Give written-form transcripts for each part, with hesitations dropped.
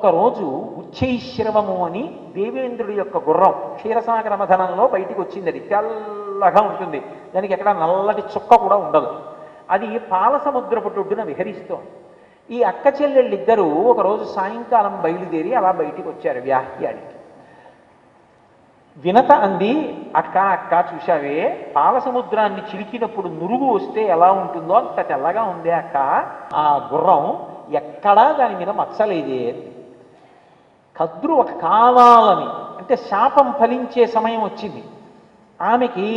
ఒకరోజు ఉచ్చైశ్రవము అని దేవేంద్రుడి యొక్క గుర్రం క్షీరసాగర మథనంలో బయటికి వచ్చింది. అది తెల్లగా ఉంటుంది, దానికి ఎక్కడ నల్లటి చుక్క కూడా ఉండదు. అది పాల సముద్రపుటొడ్డున విహరిస్తోంది. ఈ అక్క చెల్లెళ్ళిద్దరూ ఒకరోజు సాయంకాలం బయలుదేరి అలా బయటికి వచ్చారు వ్యాహ్యానికి. వినత అంది, అక్క అక్క చూశావే, పాల సముద్రాన్ని చిలికినప్పుడు నురుగు వస్తే ఎలా ఉంటుందో అంత తెల్లగా ఉందే అక్క. ఆ గుర్రం ఎక్కడా దాని మీద మచ్చలేదే. కద్రు ఒక కావాలని, అంటే శాపం ఫలించే సమయం వచ్చింది. ఆమెకి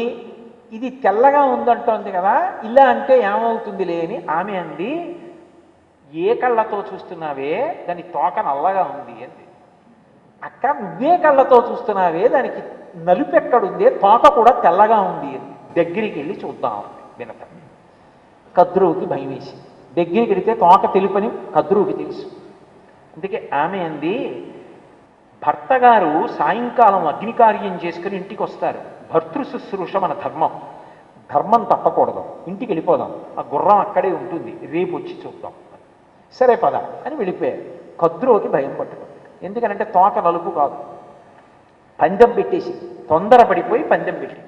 ఇది తెల్లగా ఉందంటోంది కదా, ఇలా అంటే ఏమవుతుంది లేని ఆమె అంది, ఏ కళ్ళతో చూస్తున్నావే, దాని తోక నల్లగా ఉంది అంది. అక్క నువ్వే కళ్ళతో చూస్తున్నావే, దానికి నలుపెక్కడుందే, తోక కూడా తెల్లగా ఉంది అని. దగ్గరికి వెళ్ళి చూద్దాం వినత. కద్రువుకి భయం వేసి దగ్గరికి వెళితే తోక తెలుపని కద్రువుకి తెలుసు. అందుకే ఆమె అంది, భర్త గారు సాయంకాలం అగ్నికార్యం చేసుకుని ఇంటికి వస్తారు. భర్తృ శుశ్రూష మన ధర్మం, ధర్మం తప్పకూడదు, ఇంటికి వెళ్ళిపోదాం, ఆ గుర్రం అక్కడే ఉంటుంది, రేపు వచ్చి చూద్దాం. సరే పద అని వెళ్ళిపోయారు. కద్రువుకి భయం పట్టుకుంది. ఎందుకనంటే తోక నలుపు కాదు. పందెం పెట్టేసి తొందరపడిపోయి పందెం పెట్టి,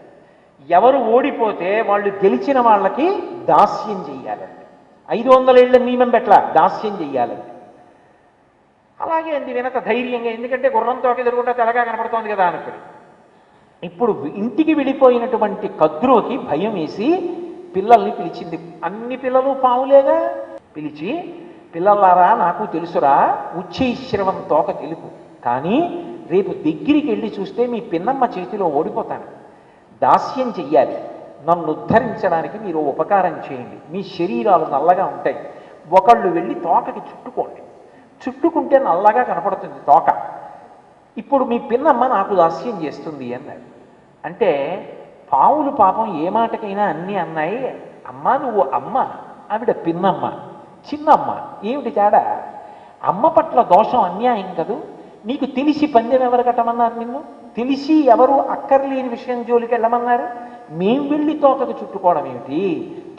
ఎవరు ఓడిపోతే వాళ్ళు గెలిచిన వాళ్ళకి దాస్యం చెయ్యాలండి. 500 ఏళ్ళ నియమం పెట్ల దాస్యం చెయ్యాలండి. అలాగే అంది వినత ధైర్యంగా, ఎందుకంటే గుర్రంతోకి ఎదురుకుంటా తెల్లగా కనపడుతోంది కదా అనుకుని. ఇప్పుడు ఇంటికి వెళ్ళిపోయినటువంటి కద్రువుకి భయం వేసి పిల్లల్ని పిలిచింది. అన్ని పిల్లలు పావులేగా. పిలిచి, పిల్లలారా నాకు తెలుసురా, ఉచ్చైశ్రవం తోక తెలుపు, కానీ రేపు దగ్గరికి వెళ్ళి చూస్తే మీ పిన్నమ్మ చేతిలో ఓడిపోతాను. దాస్యం చెయ్యాలి, నన్ను ఉద్ధరించడానికి మీరు ఉపకారం చేయండి. మీ శరీరాలు నల్లగా ఉంటాయి, ఒకళ్ళు వెళ్ళి తోకకి చుట్టుకోండి, చుట్టుకుంటే నల్లగా కనపడుతుంది తోక. ఇప్పుడు మీ పిన్నమ్మ నాకు దాస్యం చేస్తుంది అన్నాడు. అంటే పావులు పాపం ఏ మాటకైనా అన్నీ అన్నాయి. అమ్మ నువ్వు అమ్మ, ఆవిడ పిన్నమ్మ, చిన్నమ్మ, ఏమిటి తేడా? అమ్మ పట్ల దోషం అన్యాయం కదూ. నీకు తెలిసి పందెం ఎవరు కట్టమన్నారు? నిన్ను తెలిసి ఎవరు అక్కర్లేని విషయం జోలికి వెళ్ళమన్నారు? మేం వెళ్ళి తోకకు చుట్టుకోవడం ఏమిటి,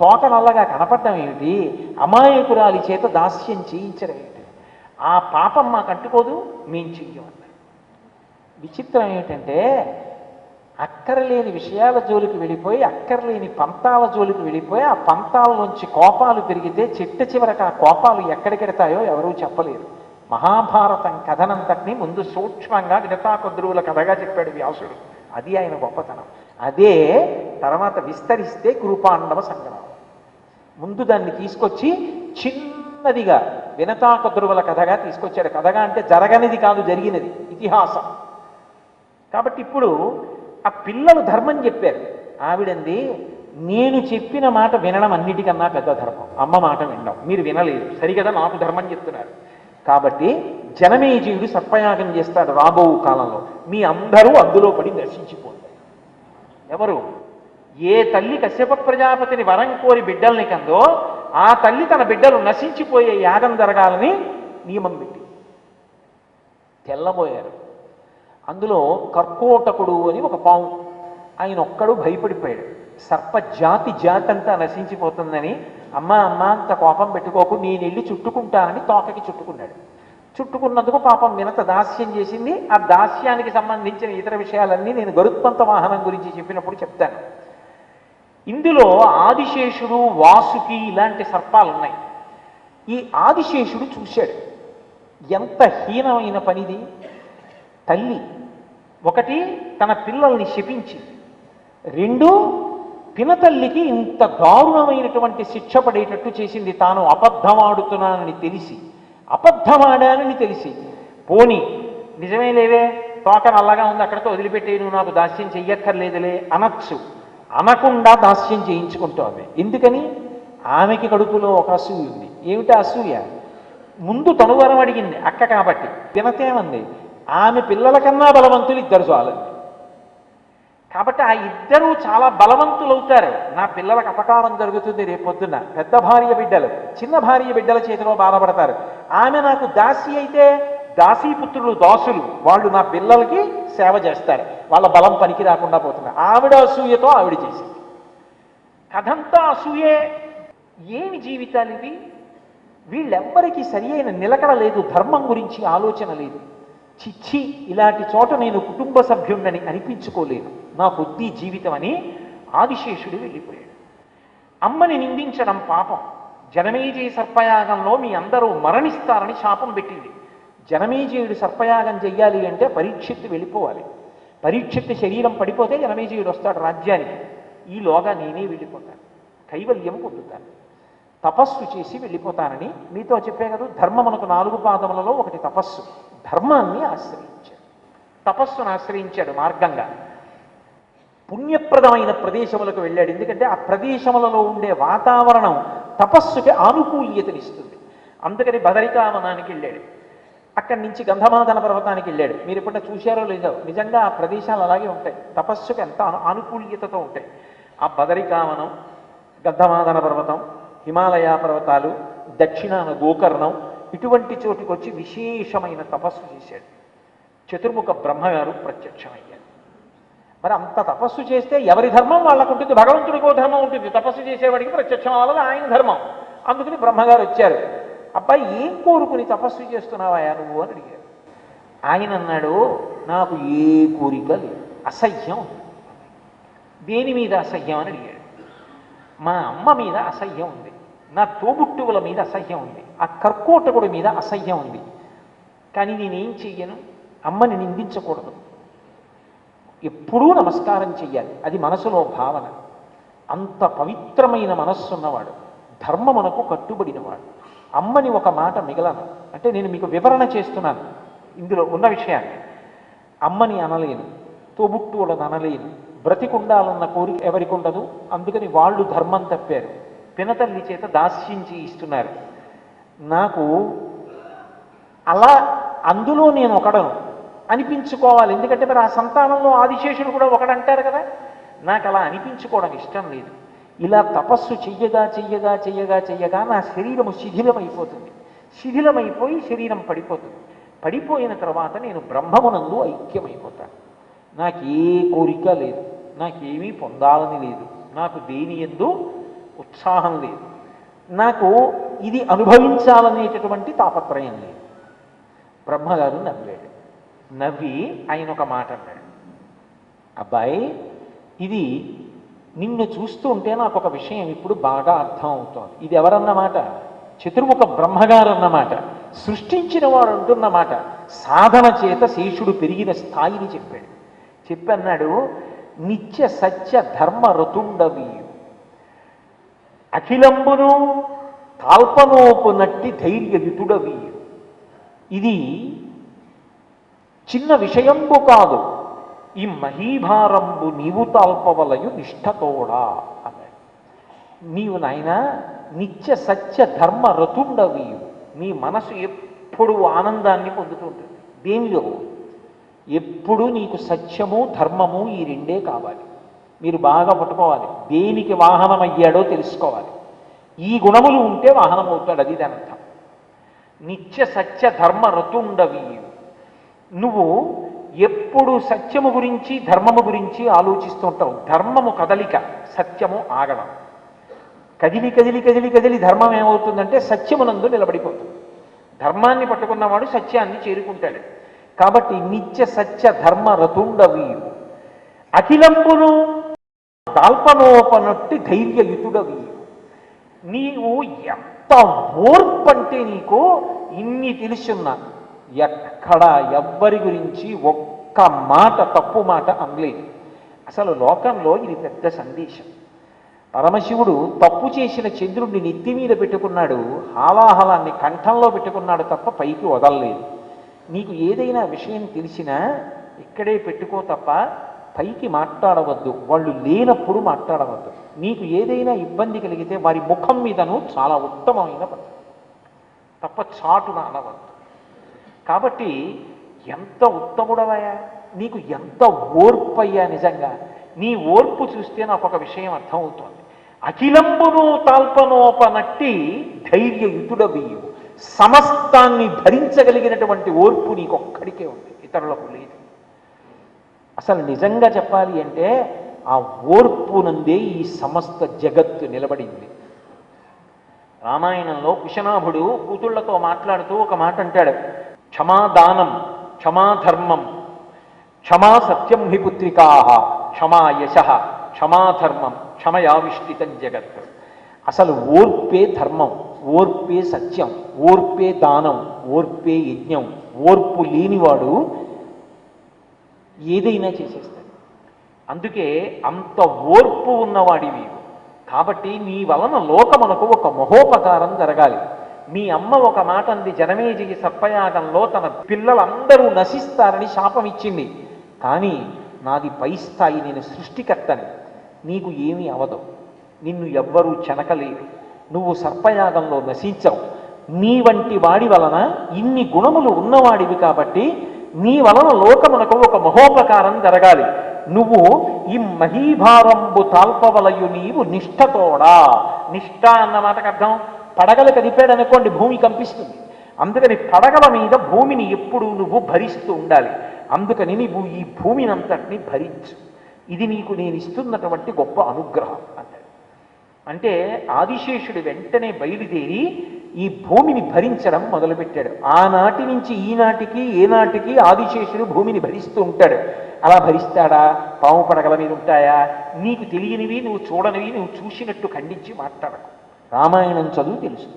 తోక నల్లగా కనపడడం ఏమిటి, అమాయకురాలి చేత దాస్యం చేయించడం ఏమిటి? ఆ పాపం మాకు అంటుకోదు, మేం చెయ్యమన్నారు. విచిత్రం ఏమిటంటే అక్కరలేని విషయాల జోలికి వెళ్ళిపోయి, అక్కర్లేని పంతాల జోలికి వెళ్ళిపోయి, ఆ పంతాలలోంచి కోపాలు పెరిగితే చిట్ట చివరకు ఆ కోపాలు ఎక్కడికెడతాయో ఎవరూ చెప్పలేరు. మహాభారతం కథనంతటినీ ముందు సూక్ష్మంగా వినతాకద్రువుల కథగా చెప్పాడు వ్యాసుడు. అది ఆయన గొప్పతనం. అదే తర్వాత విస్తరిస్తే కురుపాండవ సంగ్రామం. ముందు దాన్ని తీసుకొచ్చి చిన్నదిగా వినతాకద్రువుల కథగా తీసుకొచ్చాడు. కథగా అంటే జరగనిది కాదు, జరిగినది, ఇతిహాసం. కాబట్టి ఇప్పుడు ఆ పిల్లలు ధర్మం చెప్పారు. ఆవిడంది, నేను చెప్పిన మాట వినడం అన్నిటికన్నా పెద్ద ధర్మం, అమ్మ మాట వినడం. మీరు వినలేదు సరిగదా, నాకు ధర్మం చెప్తున్నారు. కాబట్టి జనమేజయుడు సర్పయాగం చేస్తాడు రాబో కాలంలో, మీ అందరూ అందులో పడి నశించిపోతారు. ఎవరు? ఏ తల్లి కశ్యప ప్రజాపతిని వరం కోరి బిడ్డల్ని కందో ఆ తల్లి తన బిడ్డలు నశించిపోయే యాగం జరగాలని నియమం పెట్టి తెల్లబోయారు. అందులో కర్కోటకుడు అని ఒక పాము, ఆయన ఒక్కడు భయపడిపోయాడు. సర్ప జాతి అంతా నశించిపోతుందని, అమ్మ అమ్మ అంత కోపం పెట్టుకోకు, నేను వెళ్ళి చుట్టుకుంటానని తోకకి చుట్టుకున్నాడు. చుట్టుకున్నందుకు పాపం వినత దాస్యం చేసింది. ఆ దాస్యానికి సంబంధించిన ఇతర విషయాలన్నీ నేను గరుత్మంత వాహనం గురించి చెప్పినప్పుడు చెప్తాను. ఇందులో ఆదిశేషుడు, వాసుకి ఇలాంటి సర్పాలు ఉన్నాయి. ఈ ఆదిశేషుడు చూశాడు, ఎంత హీనమైన పనిది. తల్లి ఒకటి తన పిల్లల్ని శపించింది, రెండు పినతల్లికి ఇంత దారుణమైనటువంటి శిక్ష పడేటట్టు చేసింది. తాను అబద్ధమాడుతున్నానని తెలిసి, అబద్ధమాడానని తెలిసి, పోని నిజమే లేవే, తోక నల్లగా ఉంది అక్కడితో వదిలిపెట్టే, నువ్వు నాకు దాస్యం చెయ్యక్కర్లేదులే అనొచ్చు. అనకుండా దాస్యం చేయించుకుంటోంది. ఎందుకని? ఆమెకి కడుపులో ఒక అసూయ ఉంది. ఏమిటి అసూయ? ముందు తనువరం అడిగింది అక్క కాబట్టి. వినతేమంది, ఆమె పిల్లల కన్నా బలవంతులు ఇద్దరు చాలండి. కాబట్టి ఆ ఇద్దరూ చాలా బలవంతులవుతారు. నా పిల్లలకు అపకారం జరుగుతుంది రేపొద్దున, పెద్ద భార్య బిడ్డలు చిన్న భార్య బిడ్డల చేతిలో బాధపడతారు. ఆమె నాకు దాసి అయితే దాసీపుత్రులు దాసులు, వాళ్ళు నా పిల్లలకి సేవ చేస్తారు, వాళ్ళ బలం పనికి రాకుండా పోతున్నారు. ఆవిడ అసూయతో ఆవిడ చేసింది. కథంతా అసూయే. ఏమి జీవితాలు ఇవి? వీళ్ళెవ్వరికీ సరి అయిన నిలకడ లేదు, ధర్మం గురించి ఆలోచన లేదు. చిచ్చి, ఇలాంటి చోట నేను కుటుంబ సభ్యుణ్ణని అనిపించుకోలేను, నా కొద్దీ జీవితం అని ఆదిశేషుడు వెళ్ళిపోయాడు. అమ్మని నిందించడం పాపం. జనమేజయ సర్పయాగంలో మీ అందరూ మరణిస్తారని శాపం పెట్టింది. జనమేజయుడు సర్పయాగం చెయ్యాలి అంటే పరీక్షిత్తు వెళ్ళిపోవాలి. పరీక్షిత్తు శరీరం పడిపోతే జనమేజయుడు వస్తాడు రాజ్యానికి. ఈలోగా నేనే వెళ్ళిపోతాను, కైవల్యం పొందుతాను, తపస్సు చేసి వెళ్ళిపోతానని మీతో చెప్పే కదా. ధర్మమునకు 4 పాదములలో ఒకటి తపస్సు. ధర్మాన్ని ఆశ్రయించాడు, తపస్సును ఆశ్రయించాడు మార్గంగా. పుణ్యప్రదమైన ప్రదేశములకు వెళ్ళాడు. ఎందుకంటే ఆ ప్రదేశములలో ఉండే వాతావరణం తపస్సుకి ఆనుకూల్యతనిస్తుంది. అందుకని బదరికావనానికి వెళ్ళాడు. అక్కడి నుంచి గంధమాదన పర్వతానికి వెళ్ళాడు. మీరు ఎప్పుడైనా చూశారో లేదో, నిజంగా ఆ ప్రదేశాలు అలాగే ఉంటాయి, తపస్సుకి ఎంత ఆనుకూల్యతతో ఉంటాయి. ఆ బదరికావనం, గంధమాదన పర్వతం, హిమాలయ పర్వతాలు, దక్షిణాన గోకర్ణం, ఇటువంటి చోటుకు వచ్చి విశేషమైన తపస్సు చేశాడు. చతుర్ముఖ బ్రహ్మగారు ప్రత్యక్షమయ్యారు. మరి అంత తపస్సు చేస్తే ఎవరి ధర్మం వాళ్ళకు ఉంటుంది, భగవంతుడికో ధర్మం ఉంటుంది, తపస్సు చేసేవాడికి ప్రత్యక్షం అవ్వాలి ఆయన ధర్మం. అందుకని బ్రహ్మగారు వచ్చారు. అబ్బాయి, ఏం కోరుకుని తపస్సు చేస్తున్నావా నువ్వు అని అడిగారు. ఆయన అన్నాడు, నాకు ఏ కోరిక లేదు, అసహ్యం. దేని మీద అసహ్యం అని అడిగాడు. మా అమ్మ మీద అసహ్యం ఉంది, నా తోబుట్టువుల మీద అసహ్యం ఉంది, ఆ కర్కోటకుడి మీద అసహ్యం ఉంది. కానీ నేనేం చెయ్యను, అమ్మని నిందించకూడదు, ఎప్పుడూ నమస్కారం చెయ్యాలి, అది మనసులో భావన. అంత పవిత్రమైన మనస్సున్నవాడు, ధర్మమునకు కట్టుబడినవాడు. అమ్మని ఒక మాట మిగలను అంటే నేను మీకు వివరణ చేస్తున్నాను ఇందులో ఉన్న విషయాన్ని. అమ్మని అనలేను, తోబుట్టువులను అనలేను, బ్రతికుండాలన్న కోరిక ఎవరికి ఉండదు. అందుకని వాళ్ళు ధర్మం తప్పారు, పినతల్లి చేత దాస్యించి ఇస్తున్నారు. నాకు అలా అందులో నేను ఒకడను అనిపించుకోవాలి. ఎందుకంటే మరి ఆ సంతానంలో ఆదిశేషుడు కూడా ఒకడంటారు కదా. నాకు అలా అనిపించుకోవడం ఇష్టం లేదు. ఇలా తపస్సు చెయ్యగా చెయ్యగా చెయ్యగా చెయ్యగా నా శరీరము శిథిలమైపోతుంది, శిథిలమైపోయి శరీరం పడిపోతుంది. పడిపోయిన తర్వాత నేను బ్రహ్మమునందు ఐక్యమైపోతాను. నాకు ఏ కోరిక లేదు, నాకేమీ పొందాలని లేదు, నాకు దేని యందు ఉత్సాహం లేదు, నాకు ఇది అనుభవించాలనేటటువంటి తాపత్రయం లేదు. బ్రహ్మగారు నవ్వాడు. నవ్వి ఆయన ఒక మాట అన్నాడు, అబ్బాయి, ఇది నిన్ను చూస్తూ ఉంటే నాకు ఒక విషయం ఇప్పుడు బాగా అర్థం అవుతోంది. ఇది ఎవరన్నమాట? చతుర్ముఖ బ్రహ్మగారు అన్నమాట, సృష్టించిన వాడు అంటున్నమాట. సాధన చేత శేషుడు పెరిగిన స్థాయిని చెప్పాడు. చెప్పన్నాడు, నిత్య సత్య ధర్మ రతుండవీయు, అఖిలంబును తాల్పనోపు నట్టి ధైర్యయుతుడవీయు. ఇది చిన్న విషయంబు కాదు, ఈ మహీభారంబు నీవు తాల్పవలయు నిష్ఠతోడా అన్నాడు. నీవు నాయన నిత్య సత్య ధర్మ రతుండవీయు, నీ మనసు ఎప్పుడు ఆనందాన్ని పొందుతుంటుంది. దేనిలో? ఎప్పుడు నీకు సత్యము ధర్మము ఈ రెండే కావాలి. మీరు బాగా పట్టుకోవాలి, దేనికి వాహనం అయ్యాడో తెలుసుకోవాలి. ఈ గుణములు ఉంటే వాహనం అవుతాడు, అది దాని అర్థం. నిత్య సత్య ధర్మ రతుండవీయు, నువ్వు ఎప్పుడు సత్యము గురించి ధర్మము గురించి ఆలోచిస్తూ ఉంటావు. ధర్మము కదలిక, సత్యము ఆగడం. కదిలి కదిలి కదిలి కదిలి ధర్మం ఏమవుతుందంటే సత్యమునందు నిలబడిపోతుంది. ధర్మాన్ని పట్టుకున్నవాడు సత్యాన్ని చేరుకుంటాడు. కాబట్టి నిత్య సత్య ధర్మ రతుండవీయు, అఖిలంబును దాల్పనోపనట్టి ధైర్యయుతుడవీయు. నీవు ఎంత ఓర్పంటే నీకు ఇన్ని తెలుసున్నా ఎక్కడ ఎవ్వరి గురించి ఒక్క మాట తప్పు మాట అనలేదు. అసలు లోకంలో ఇది పెద్ద సందేశం. పరమశివుడు తప్పు చేసిన చంద్రుడిని నెత్తి మీద పెట్టుకున్నాడు, హాలాహలాన్ని కంఠంలో పెట్టుకున్నాడు తప్ప పైకి వదలలేదు. నీకు ఏదైనా విషయం తెలిసినా ఇక్కడే పెట్టుకో తప్ప పైకి మాట్లాడవద్దు, వాళ్ళు లేనప్పుడు మాట్లాడవద్దు. నీకు ఏదైనా ఇబ్బంది కలిగితే వారి ముఖం మీదను చాలా ఉత్తమమైన పద్ధతి తప్ప చాటున అనవద్దు. కాబట్టి ఎంత ఉత్తముడవయ్యా, నీకు ఎంత ఓర్పు అయ్యా. నిజంగా నీ ఓర్పు చూస్తే నాకు ఒక విషయం అర్థమవుతోంది. అఖిలంబును తాల్పనోపనట్టి ధైర్యయుతుడవీయు, సమస్తాన్ని భరించగలిగినటువంటి ఓర్పు నీకొక్కడికే ఉంది, ఇతరులకు లేదు. అసలు నిజంగా చెప్పాలి అంటే ఆ ఓర్పు నందే ఈ సమస్త జగత్తు నిలబడింది. రామాయణంలో కుశనాభుడు కూతుళ్లతో మాట్లాడుతూ ఒక మాట అంటాడు, క్షమాదానం, క్షమాధర్మం, క్షమా సత్యం హి పుత్రికా, క్షమా యశ, క్షమాధర్మం, క్షమయావిష్టితం జగత్. అసలు ఓర్పే ధర్మం, ఓర్పే సత్యం, ఓర్పే దానం, ఓర్పే యజ్ఞం. ఓర్పు లేనివాడు ఏదైనా చేసేస్తాడు. అందుకే అంత ఓర్పు ఉన్నవాడివి కాబట్టి నీ వలన లోకమునకు ఒక మహోపకారం జరగాలి. మీ అమ్మ ఒక మాట అంది, జనమేజయ సర్పయాగంలో తన పిల్లలందరూ నశిస్తారని శాపం ఇచ్చింది. కానీ నాది పై స్థాయి, నేను సృష్టికర్తని, నీకు ఏమీ అవదు, నిన్ను ఎవ్వరూ చెనకలేరు, నువ్వు సర్పయాగంలో నశించవు. నీ వంటి వాడి వలన ఇన్ని గుణములు ఉన్నవాడివి కాబట్టి నీ వలన లోకమునకు ఒక మహోపకారం జరగాలి. నువ్వు ఈ మహీభారంబు తాల్పవలయు నీవు నిష్ఠతోడా. నిష్ఠ అన్న మాటకు అర్థం, పడగలు కదిపాడనుకోండి భూమి కంపిస్తుంది. అందుకని పడగల మీద భూమిని ఎప్పుడు నువ్వు భరిస్తూ ఉండాలి. అందుకని నువ్వు ఈ భూమిని అంతటిని భరించు, ఇది నీకు నేను ఇస్తున్నటువంటి గొప్ప అనుగ్రహం అంటాడు. అంటే ఆదిశేషుడు వెంటనే బయలుదేరి ఈ భూమిని భరించడం మొదలుపెట్టాడు. ఆనాటి నుంచి ఈనాటికి ఏనాటికి ఆదిశేషుడు భూమిని భరిస్తూ ఉంటాడు. అలా భరిస్తాడా? పాము పడగల మీద ఉంటాయా? నీకు తెలియనివి, నువ్వు చూడనివి, నువ్వు చూసినట్టు ఖండించి మాట్లాడకు. రామాయణం చదువు తెలుసు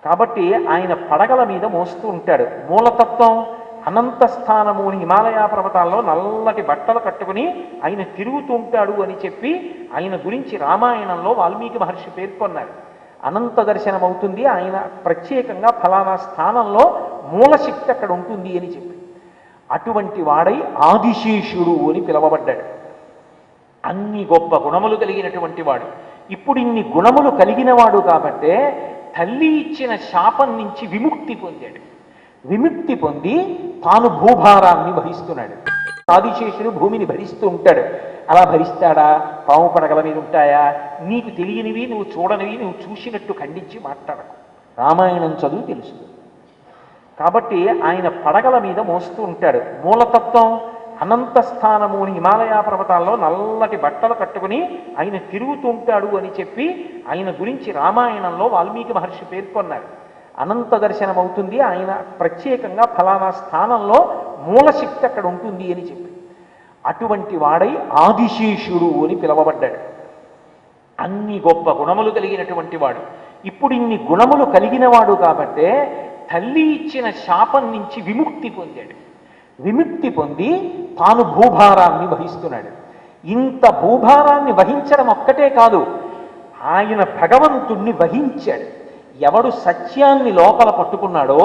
కాబట్టి ఆయన పడగల మీద మోస్తూ ఉంటాడు. మూలతత్వం అనంత స్థానము హిమాలయ పర్వతాల్లో నల్లటి బట్టలు కట్టుకుని ఆయన తిరుగుతూ ఉంటాడు అని చెప్పి ఆయన గురించి రామాయణంలో వాల్మీకి మహర్షి పేర్కొన్నాడు. అనంత దర్శనం అవుతుంది, ఆయన ప్రత్యేకంగా ఫలానా స్థానంలో మూలశక్తి అక్కడ ఉంటుంది అని చెప్పి అటువంటి వాడై ఆదిశేషుడు అని పిలవబడ్డాడు. అన్ని గొప్ప గుణములు కలిగినటువంటి వాడు. ఇప్పుడు ఇన్ని గుణములు కలిగిన వాడు కాబట్టే తల్లి ఇచ్చిన శాపం నుంచి విముక్తి పొందాడు. విముక్తి పొంది తాను భూభారాన్ని వహిస్తున్నాడు. ఆదిశేషుడు భూమిని భరిస్తూ ఉంటాడు. అలా భరిస్తాడా? పాము పడగల మీద ఉంటాయా? నీకు తెలియనివి, నువ్వు చూడనివి, నువ్వు చూసినట్టు ఖండించి మాట్లాడకు. రామాయణం చదువు తెలుసు కాబట్టి ఆయన పడగల మీద మోస్తూ ఉంటాడు. మూలతత్వం అనంత స్థానము హిమాలయ పర్వతాల్లో నల్లటి బట్టలు కట్టుకుని ఆయన తిరుగుతూ ఉంటాడు అని చెప్పి ఆయన గురించి రామాయణంలో వాల్మీకి మహర్షి పేర్కొన్నారు. అనంత దర్శనం అవుతుంది, ఆయన ప్రత్యేకంగా ఫలానా స్థానంలో మూలశక్తి అక్కడ ఉంటుంది అని చెప్పి అటువంటి వాడై ఆదిశేషుడు అని పిలవబడ్డాడు. అన్ని గొప్ప గుణములు కలిగినటువంటి వాడు. ఇప్పుడు ఇన్ని గుణములు కలిగిన వాడు కాబట్టే తల్లి ఇచ్చిన శాపం నుంచి విముక్తి పొందాడు. విముక్తి పొంది తాను భూభారాన్ని వహిస్తున్నాడు. ఇంత భూభారాన్ని వహించడం ఒక్కటే కాదు, ఆయన భగవంతుణ్ణి వహించాడు. ఎవడు సత్యాన్ని లోపల పట్టుకున్నాడో,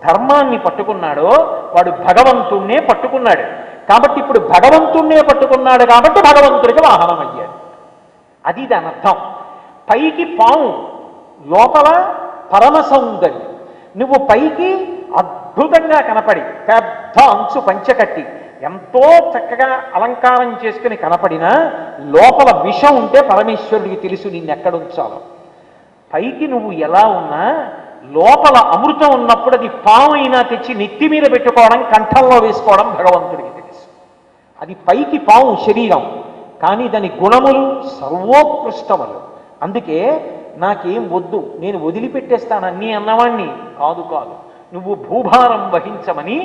ధర్మాన్ని పట్టుకున్నాడో వాడు భగవంతుణ్ణే పట్టుకున్నాడు. కాబట్టి ఇప్పుడు భగవంతుణ్ణే పట్టుకున్నాడు కాబట్టి భగవంతుడికి వాహనం అయ్యాడు. అది దాని అర్థం. పైకి పాము, లోపల పరమ సౌందర్యం. నువ్వు పైకి అద్భుతంగా కనపడి పెద్ద అంచు పంచకట్టి ఎంతో చక్కగా అలంకారం చేసుకుని కనపడినా లోపల విషం ఉంటే పరమేశ్వరుడికి తెలుసు నిన్నెక్కడుంచాలో. పైకి నువ్వు ఎలా ఉన్నా లోపల అమృతం ఉన్నప్పుడు అది పాము అయినా తెచ్చి నెత్తి మీద పెట్టుకోవడం, కంఠంలో వేసుకోవడం భగవంతుడికి తెలుసు. అది పైకి పాము శరీరం, కానీ దాని గుణములు సర్వోత్కృష్టములు. అందుకే నాకేం వద్దు, నేను వదిలిపెట్టేస్తాను అన్నీ అన్నవాణ్ణి కాదు. నువ్వు భూభారం వహించమని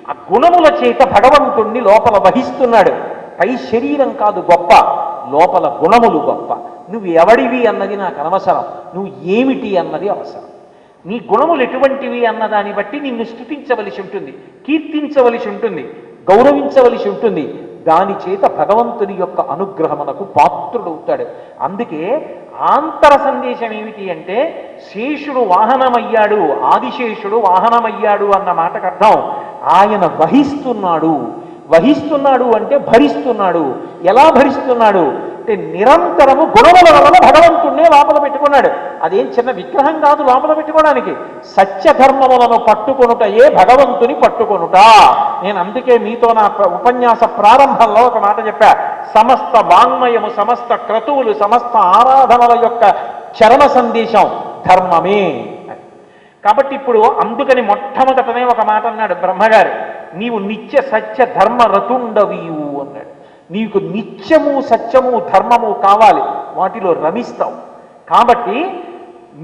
ఆ గుణముల చేత భగవంతుణ్ణి లోపల వహిస్తున్నాడు. పై శరీరం కాదు గొప్ప, లోపల గుణములు గొప్ప. నువ్వు ఎవడివి అన్నది నాకు అనవసరం, నువ్వు ఏమిటి అన్నది అవసరం. నీ గుణములు ఎటువంటివి అన్నదాన్ని బట్టి నిన్ను స్తుతించవలసి ఉంటుంది, కీర్తించవలసి ఉంటుంది, గౌరవించవలసి ఉంటుంది. దాని చేత భగవంతుని యొక్క అనుగ్రహమునకు పాత్రుడవుతాడు. అందుకే ఆంతర సందేశం ఏమిటి అంటే శేషుడు వాహనమయ్యాడు, ఆదిశేషుడు వాహనమయ్యాడు అన్న మాటకు అర్థం ఆయన వహిస్తున్నాడు. వహిస్తున్నాడు అంటే భరిస్తున్నాడు. ఎలా భరిస్తున్నాడు అంటే నిరంతరము గుణముల వలన భగవంతుణ్ణే లోపల పెట్టుకున్నాడు. అదేం చిన్న విగ్రహం కాదు లోపల పెట్టుకోవడానికి. సత్యధర్మములను పట్టుకొనుట ఏ భగవంతుని పట్టుకొనుట. నేను అందుకే మీతో నా ఉపన్యాస ప్రారంభంలో ఒక మాట చెప్పా, సమస్త వాంగ్మయము, సమస్త క్రతువులు, సమస్త ఆరాధనల యొక్క చరమ సందేశం ధర్మమే. కాబట్టి ఇప్పుడు అందుకని మొట్టమొదటనే ఒక మాట అన్నాడు బ్రహ్మగారు, నీవు నిత్య సత్య ధర్మ రతుండవీవు అన్నాడు. నీకు నిత్యము సత్యము ధర్మము కావాలి, వాటిలో రమిస్తావు. కాబట్టి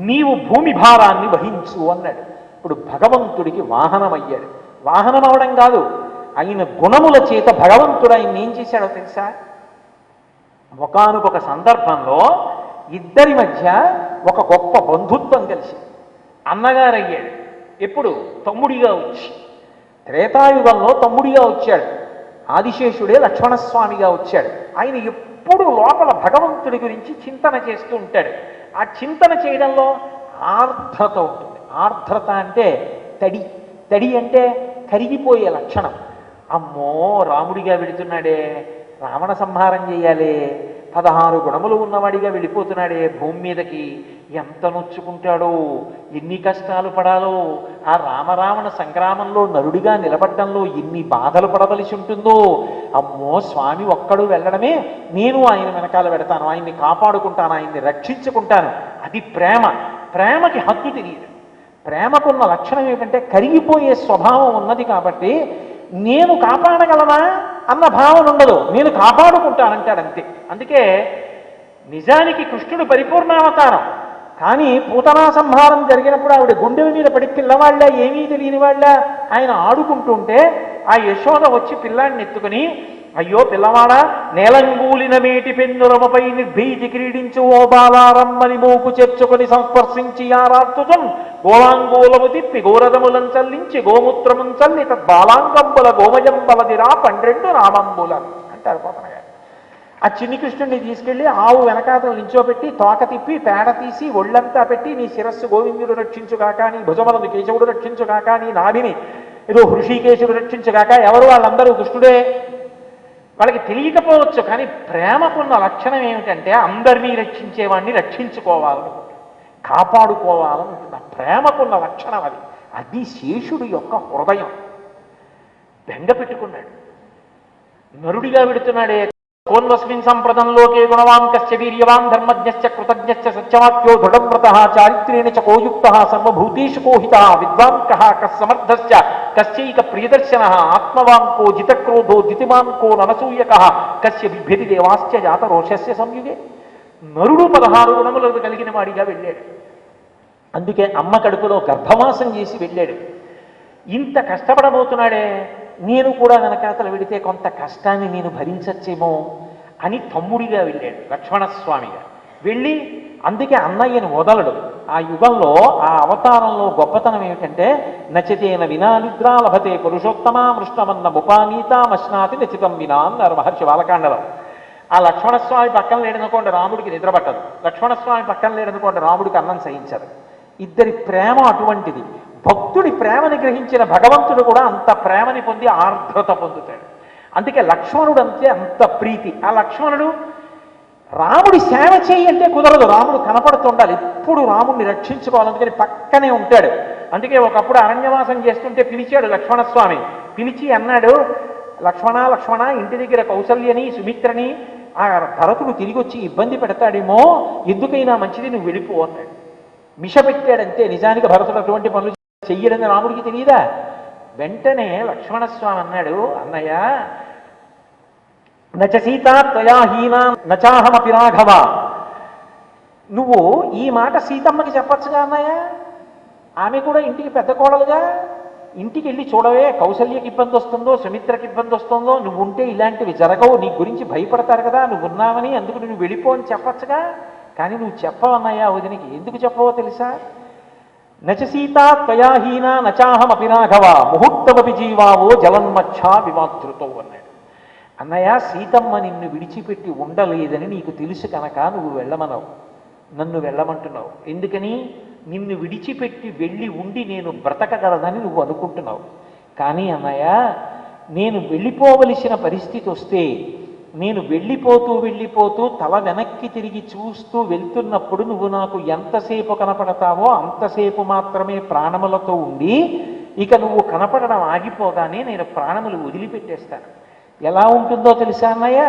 నీవు భూమి భారాన్ని వహించు అన్నాడు. ఇప్పుడు భగవంతుడికి వాహనమయ్యాడు. వాహనం అవడం కాదు, ఆయన గుణముల చేత భగవంతుడు ఆయన ఏం చేశాడో తెలుసా? ఒకానొక సందర్భంలో ఇద్దరి మధ్య ఒక గొప్ప బంధుత్వం కలిసి అన్నగారు అయ్యాడు. ఎప్పుడు? తమ్ముడిగా వచ్చి. త్రేతాయుగంలో తమ్ముడిగా వచ్చాడు. ఆదిశేషుడే లక్ష్మణస్వామిగా వచ్చాడు. ఆయన ఎప్పుడు లోపల భగవంతుడి గురించి చింతన చేస్తూ ఉంటాడు. ఆ చింతన చేయడంలో ఆర్ద్రత ఉంటుంది. ఆర్ద్రత అంటే తడి. తడి అంటే కరిగిపోయే లక్షణం. అమ్మో రాముడిగా వెళుతున్నాడే, రావణ సంహారం చేయాలి, 16 గుణములు ఉన్నవాడిగా వెళ్ళిపోతున్నాడే భూమి మీదకి, ఎంత నొచ్చుకుంటాడో, ఎన్ని కష్టాలు పడాలో, ఆ రామరావణ సంగ్రామంలో నరుడిగా నిలబడ్డంలో ఎన్ని బాధలు పడవలసి ఉంటుందో. అమ్మో స్వామి ఒక్కడు వెళ్ళడమే, నేను ఆయన వెనకాల పెడతాను, ఆయన్ని కాపాడుకుంటాను, ఆయన్ని రక్షించుకుంటాను. అది ప్రేమ. ప్రేమకి హద్దు తెలియదు. ప్రేమకున్న లక్షణం ఏమిటంటే కరిగిపోయే స్వభావం ఉన్నది. కాబట్టి నేను కాపాడగలనా అన్న భావన ఉండదు, నేను కాపాడుకుంటానంటాడు అంతే. అందుకే నిజానికి కృష్ణుడు పరిపూర్ణావతారం. కానీ పూతనా సంహారం జరిగినప్పుడు ఆవిడ గుండెల మీద పడి పిల్లవాళ్ళ ఏమీ తెలియని వాళ్ళ ఆయన ఆడుకుంటుంటే ఆ యశోద వచ్చి పిల్లాడిని ఎత్తుకుని, అయ్యో పిల్లవాడా, నేలంగూలిన మేటి పెన్నురమపై నిర్భీతి క్రీడించు ఓ బాలారమ్మని మోపు చేర్చుకొని సంస్పర్శించి యారార్తుతం గోళాంగూలము తిప్పి గోరదములం చల్లించి గోమూత్రముం చల్లి తద్బాలాంగంబుల గోమయంబలదిరా 12 రామంబుల అంటారు పోతన గారు. ఆ చిన్ని కృష్ణుడిని తీసుకెళ్లి ఆవు వెనకాతలు నించోబెట్టి తోక తిప్పి పేడ తీసి ఒళ్ళంతా పెట్టి, నీ శిరస్సు గోవిందుడు రక్షించుగాక, నీ భుజములను కేశవుడు రక్షించుగాక, నీ నాభిని ఏదో హృషికేశుడు రక్షించుగాక. ఎవరు? వాళ్ళందరూ కృష్ణుడే. వాళ్ళకి తెలియకపోవచ్చు, కానీ ప్రేమకున్న లక్షణం ఏమిటంటే అందరినీ రక్షించేవాడిని రక్షించుకోవాలనుకుంటుంది, కాపాడుకోవాలనుకుంటుంది. ఆ ప్రేమకున్న లక్షణం అది. అది శేషుడు యొక్క హృదయం. బెంగ పెట్టుకున్నాడు. నరుడిగా విడుతున్నాడే, కోన్వస్మిన్ సంప్రదంలోకే గుణవాంకశ్చ వీర్యవాన్ ధర్మజ్ఞశ్చ కృతజ్ఞశ్చ సత్యవాక్యో దృఢవ్రతః చారిత్రేణ చ కోయుక్తః సర్వభూతేషు కోహితః విద్వాంకః కస్సమర్థశ్చ కశ్చైక ప్రియదర్శనః ఆత్మవాంకో జితక్రోధో జితిమాన్కో ననసూయకః కస్య బిభ్యతి దేవాశ్చ జాత రోషస్య సంయుగే. నరుడు 16 గుణములు కలిగిన వాడిగా వెళ్ళాడు. అందుకే అమ్మ కడుపులో గర్భవాసం చేసి వెళ్ళాడు. ఇంత కష్టపడబోతున్నాడే, నేను కూడా వెనకాతలు వెడితే కొంత కష్టాన్ని నేను భరించచ్చేమో అని తమ్ముడిగా వెళ్ళాడు లక్ష్మణస్వామిగా వెళ్ళి. అందుకే అన్నయ్యను వదలడు. ఆ యుగంలో ఆ అవతారంలో గొప్పతనం ఏమిటంటే నచతేన వినా నిద్రా లభతే పురుషోత్తమా మృష్ణమన్న ముపానీతా మశ్నాతి నచితం వినా అన్నారు మహర్షి బాలకాండలో. ఆ లక్ష్మణస్వామి పక్కన లేడనుకోండి రాముడికి నిద్ర పట్టదు, లక్ష్మణస్వామి పక్కన లేడనుకోండి రాముడికి అన్నం సహించదు. ఇద్దరి ప్రేమ అటువంటిది. భక్తుడి ప్రేమని గ్రహించిన భగవంతుడు కూడా అంత ప్రేమని పొంది ఆర్ద్రత పొందుతాడు. అందుకే లక్ష్మణుడు అంతే అంత ప్రీతి. ఆ లక్ష్మణుడు రాముడి సేవ చేయి అంటే కుదరదు, రాముడు కనపడుతుండాలి, ఎప్పుడు రాముడిని రక్షించుకోవాలందుకని పక్కనే ఉంటాడు. అందుకే ఒకప్పుడు అరణ్యవాసం చేస్తుంటే పిలిచాడు లక్ష్మణస్వామి. పిలిచి అన్నాడు, లక్ష్మణ లక్ష్మణ, ఇంటి దగ్గర కౌసల్యని సుమిత్రని ఆ భరతుడు తిరిగి వచ్చి ఇబ్బంది పెడతాడేమో, ఎందుకైనా మంచిది నువ్వు వెళ్ళిపో అన్నాడు. మిష పెట్టాడంతే. నిజానికి భరతుడు అటువంటి పనులు చెయ్యడని రాముడికి తెలియదా? వెంటనే లక్ష్మణస్వామి అన్నాడు, అన్నయ్య నచ సీతా త్వయాహీనా నచాహమపి రాఘవ, నువ్వు ఈ మాట సీతమ్మకి చెప్పచ్చుగా అన్నయ్య, ఆమె కూడా ఇంటికి పెద్ద కోడలుగా, ఇంటికి వెళ్ళి చూడవే, కౌసల్యకి ఇబ్బంది వస్తుందో సుమిత్రకి ఇబ్బంది వస్తుందో, నువ్వు ఉంటే ఇలాంటివి జరగవు, నీ గురించి భయపడతారు కదా, నువ్వు ఉన్నావని, అందుకు నువ్వు వెళ్ళిపో అని చెప్పచ్చుగా. కానీ నువ్వు చెప్పవన్నయ్యా వదినికి. ఎందుకు చెప్పవో తెలుసా? నచ సీతా త్వయాహీనా నచాహమపి రాఘవ ముహూర్తమపి జీవావో జలన్మచ్చా విమాతృతో అన్నాడు. అన్నయ్య సీతమ్మ నిన్ను విడిచిపెట్టి ఉండలేదని నీకు తెలుసు కనుక నువ్వు వెళ్ళమన్నావు, నన్ను వెళ్ళమంటున్నావు. ఎందుకని? నిన్ను విడిచిపెట్టి వెళ్ళి ఉండి నేను బ్రతకగలదని నువ్వు అనుకుంటున్నావు. కానీ అన్నయ్య నేను వెళ్ళిపోవలసిన పరిస్థితి వస్తే, నేను వెళ్ళిపోతూ తల వెనక్కి తిరిగి చూస్తూ వెళ్తున్నప్పుడు నువ్వు నాకు ఎంతసేపు కనపడతావో అంతసేపు మాత్రమే ప్రాణములతో ఉండి, ఇక నువ్వు కనపడడం ఆగిపోగానే నేను ప్రాణములు వదిలిపెట్టేస్తాను. ఎలా ఉంటుందో తెలుసా అన్నయ్య?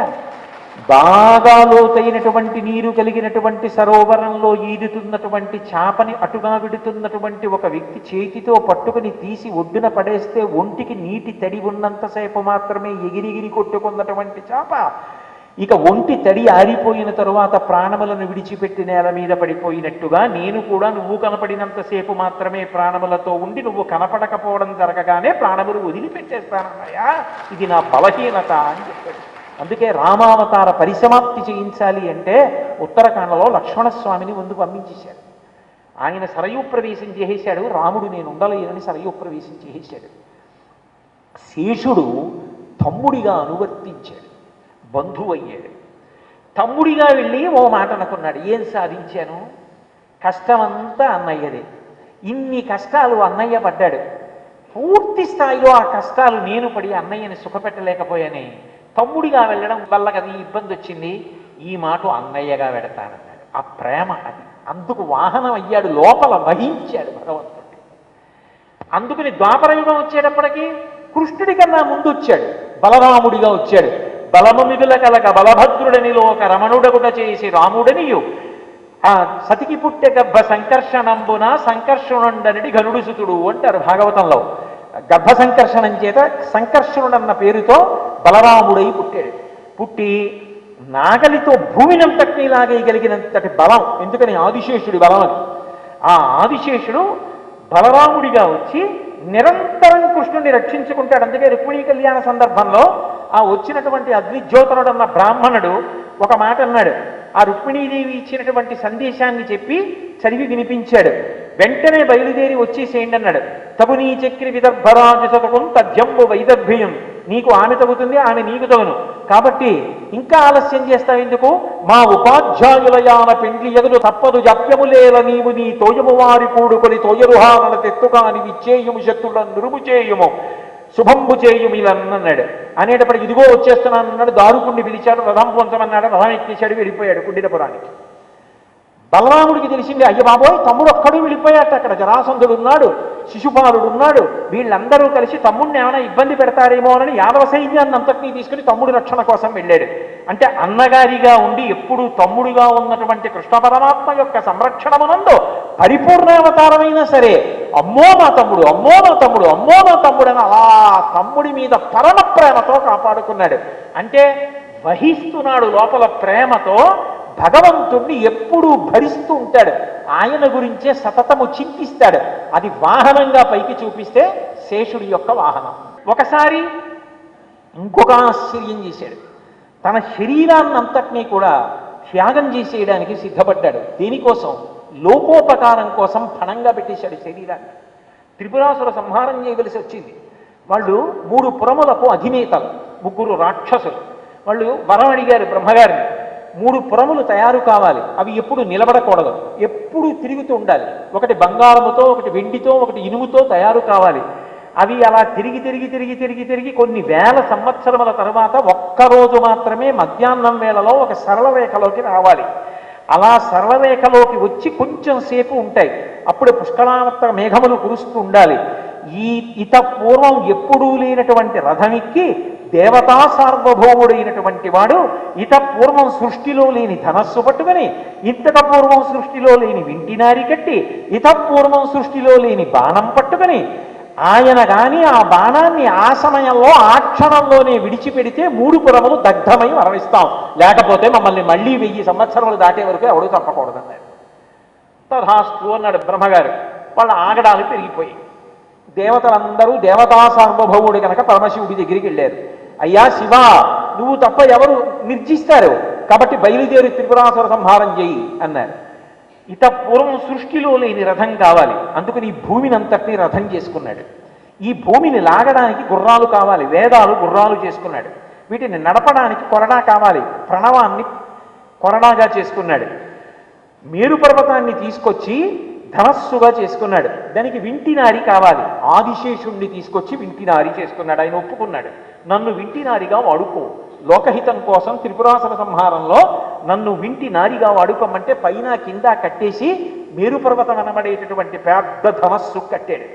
బాగా లోతైనటువంటి నీరు కలిగినటువంటి సరోవరంలో ఈదుతున్నటువంటి చేపని అటుగా విడుతున్నటువంటి ఒక వ్యక్తి చేతితో పట్టుకుని తీసి ఒడ్డున పడేస్తే ఒంటికి నీటి తడి ఉన్నంతసేపు మాత్రమే ఎగిరిగిరి కొట్టుకున్నటువంటి చేప ఇక ఒంటి తడి ఆరిపోయిన తరువాత ప్రాణములను విడిచిపెట్టి నేల మీద పడిపోయినట్టుగా నేను కూడా నువ్వు కనపడినంతసేపు మాత్రమే ప్రాణములతో ఉండి నువ్వు కనపడకపోవడం జరగగానే ప్రాణములు వదిలిపెట్టేస్తానన్నయ్యా, ఇది నా బలహీనత అని చెప్పాడు. అందుకే రామావతార పరిసమాప్తి చేయించాలి అంటే ఉత్తరాఖండలో లక్ష్మణస్వామిని ముందు పంపించేశాడు. ఆయన సరయూ ప్రవేశం చేసేశాడు. రాముడు నేను ఉండలేనని సరయూ ప్రవేశం చేసేశాడు. శేషుడు తమ్ముడిగా అనువర్తించాడు, బంధువు అయ్యాడు. తమ్ముడిగా వెళ్ళి ఓ మాట అనుకున్నాడు, ఏం సాధించాను? కష్టమంతా అన్నయ్యదే. ఇన్ని కష్టాలు అన్నయ్య పడ్డాడు, పూర్తి స్థాయిలో ఆ కష్టాలు నేను పడి అన్నయ్యని సుఖపెట్టలేకపోయానే, తమ్ముడిగా వెళ్ళడం వల్ల కదా ఈ ఇబ్బంది వచ్చింది, ఈ మాట అన్నయ్యగా వెడతానన్నాడు. ఆ ప్రేమ అది. అందుకు వాహనం అయ్యాడు, లోపల వహించాడు భగవంతుడు. అందుకని ద్వాపరయుగం వచ్చేటప్పటికీ కృష్ణుడి కన్నా ముందు వచ్చాడు, బలరాముడిగా వచ్చాడు. బలము మిగుల కలక బలభద్రుడని లోక రమణుడగుట చేసి రాముడనియు ఆ సతికి పుట్టె గర్భ సంకర్షణంబున సంకర్షణుండనడి గరుడు సుతుడు అంటారు భాగవతంలో. గర్భ సంకర్షణం చేత సంకర్షణుడన్న పేరుతో బలరాముడై పుట్టాడు. పుట్టి నాగలితో భూమినంతటినీ లాగేయగలిగినంతటి బలం, ఎందుకని ఆదిశేషుడి బలం అది. ఆ ఆదిశేషుడు బలరాముడిగా వచ్చి నిరంతరం కృష్ణుడిని రక్షించుకుంటాడు. అందుకే రుక్మిణీ కళ్యాణ సందర్భంలో ఆ వచ్చినటువంటి అగ్నిజ్యోతనుడు అన్న బ్రాహ్మణుడు ఒక మాట అన్నాడు. ఆ రుక్మిణీదేవి ఇచ్చినటువంటి సందేశాన్ని చెప్పి చదివి వినిపించాడు. వెంటనే బయలుదేరి వచ్చేసేయండి అన్నాడు. తగు నీ చక్రి విదర్భరాజు సతకం తజ్జంబు వైదర్భ్యం, నీకు ఆమె తగుతుంది, ఆమె నీకు తగును, కాబట్టి ఇంకా ఆలస్యం చేస్తావు ఎందుకు? మా ఉపాధ్యాయులయాన పెండ్లి ఎదురు తప్పదు జప్యములేల నీవు నీ తోయము వారి కూడుకొని తోయరుహారణ తెత్తుకాని విచ్చేయుము శత్రులను నురుము చేయుము శుభంబు చేయుమిలన్నాడు. అనేటప్పటికి ఇదిగో వచ్చేస్తున్నాను అన్నాడు. దారుకుండి పిలిచాడు, రథం పొంచమన్నాడు, రథం ఎక్కేశాడు, వెళ్ళిపోయాడు కుండినపురానికి. బలరాముడికి తెలిసింది, అయ్య బాబోయ్ తమ్ముడు ఒక్కడు వెళ్ళిపోయాట, అక్కడ జరాసంధుడు ఉన్నాడు, శిశుపాలుడు ఉన్నాడు, వీళ్ళందరూ కలిసి తమ్ముడిని ఏమైనా ఇబ్బంది పెడతారేమో అని యాదవ సైన్యాన్ని అంతటినీ తీసుకుని తమ్ముడి రక్షణ కోసం వెళ్ళాడు. అంటే అన్నగారిగా ఉండి ఎప్పుడూ తమ్ముడిగా ఉన్నటువంటి కృష్ణ పరమాత్మ యొక్క సంరక్షణమునందు పరిపూర్ణావతారమైనా సరే అమ్మో నా తమ్ముడు, అమ్మో నా తమ్ముడు, అమ్మో నా తమ్ముడు అని అలా తమ్ముడి మీద పరమ ప్రేమతో కాపాడుకున్నాడు. అంటే వహిస్తున్నాడు లోపల ప్రేమతో, భగవంతుణ్ణి ఎప్పుడూ భరిస్తూ ఉంటాడు, ఆయన గురించే సతతము చింతిస్తాడు. అది వాహనంగా పైకి చూపిస్తే శేషుడి యొక్క వాహనం. ఒకసారి ఇంకొక ఆశ్చర్యం చేశాడు. తన శరీరాన్నంతటినీ కూడా త్యాగం చేసేయడానికి సిద్ధపడ్డాడు. దేనికోసం? లోకోపకారం కోసం పణంగా పెట్టేశాడు శరీరాన్ని. త్రిపురాసుర సంహారం చేయవలసి వచ్చింది. వాళ్ళు 3 పురములకు అధినేతలు, 3 రాక్షసులు. వాళ్ళు వరం అడిగారు బ్రహ్మగారిని, 3 పురములు తయారు కావాలి, అవి ఎప్పుడు నిలబడకూడదు, ఎప్పుడు తిరుగుతూ ఉండాలి. ఒకటి బంగారముతో, ఒకటి వెండితో, ఒకటి ఇనుముతో తయారు కావాలి. అవి అలా తిరిగి తిరిగి తిరిగి తిరిగి తిరిగి కొన్ని వేల సంవత్సరముల తర్వాత ఒక్కరోజు మాత్రమే మధ్యాహ్నం వేళలో ఒక సరళ రేఖలోకి రావాలి. అలా సరళరేఖలోకి వచ్చి కొంచెం సేపు ఉంటాయి, అప్పుడు పుష్కలావర్త మేఘములు కురుస్తూ ఉండాలి. ఇత పూర్వం ఎప్పుడూ లేనటువంటి రథమిక్కి దేవతా సార్వభౌముడైనటువంటి వాడు ఇత పూర్వం సృష్టిలో లేని ధనస్సు పట్టుకుని, ఇంతక పూర్వం సృష్టిలో లేని వింటినారి కట్టి, ఇత పూర్వం సృష్టిలో లేని బాణం పట్టుకుని, ఆయన కానీ ఆ బాణాన్ని ఆ సమయంలో ఆ క్షణంలోనే విడిచిపెడితే 3 పురములు దగ్ధమై మరణిస్తాం, లేకపోతే మమ్మల్ని మళ్ళీ 1000 సంవత్సరములు దాటే వరకు ఎవడు తప్పకూడదన్నాడు. తథాస్తు అన్నాడు బ్రహ్మగారు. వాళ్ళ ఆగడాలు పెరిగిపోయి దేవతలందరూ దేవతా సార్వభౌముడు కనుక పరమశివుడి దగ్గరికి వెళ్ళారు. అయ్యా శివ, నువ్వు తప్ప ఎవరు నిర్జిస్తారు, కాబట్టి బయలుదేరి త్రిపురాసుర సంహారం చేయి అన్నారు. ఇత పూర్వం సృష్టిలో లేని రథం కావాలి, అందుకని ఈ భూమిని అంతటినీ రథం చేసుకున్నాడు. ఈ భూమిని లాగడానికి గుర్రాలు కావాలి, వేదాలు గుర్రాలు చేసుకున్నాడు. వీటిని నడపడానికి కొరడా కావాలి, ప్రణవాన్ని కొరడాగా చేసుకున్నాడు. మేరు పర్వతాన్ని తీసుకొచ్చి ధనస్సుగా చేసుకున్నాడు. దానికి వింటినారి కావాలి, ఆదిశేషుణ్ణి తీసుకొచ్చి వింటినారి చేసుకున్నాడు. ఆయన ఒప్పుకున్నాడు, నన్ను వింటినారిగా వాడుకో, లోకహితం కోసం త్రిపురాసుర సంహారంలో నన్ను వింటినారిగా వాడుకోమంటే పైన కింద కట్టేసి మేరు పర్వతం అనబడేటటువంటి పెద్ద ధనస్సు కట్టాడు.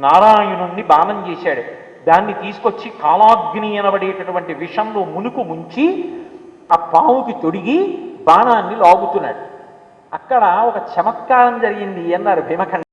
నారాయణుణ్ణి బాణం చేశాడు. దాన్ని తీసుకొచ్చి కాలాగ్ని అనబడేటటువంటి విషంలో మునుకు ముంచి ఆ పావుకి తొడిగి బాణాన్ని లాగుతున్నాడు. అక్కడ ఒక చమత్కారం జరిగింది అన్నారు భీమఖండ.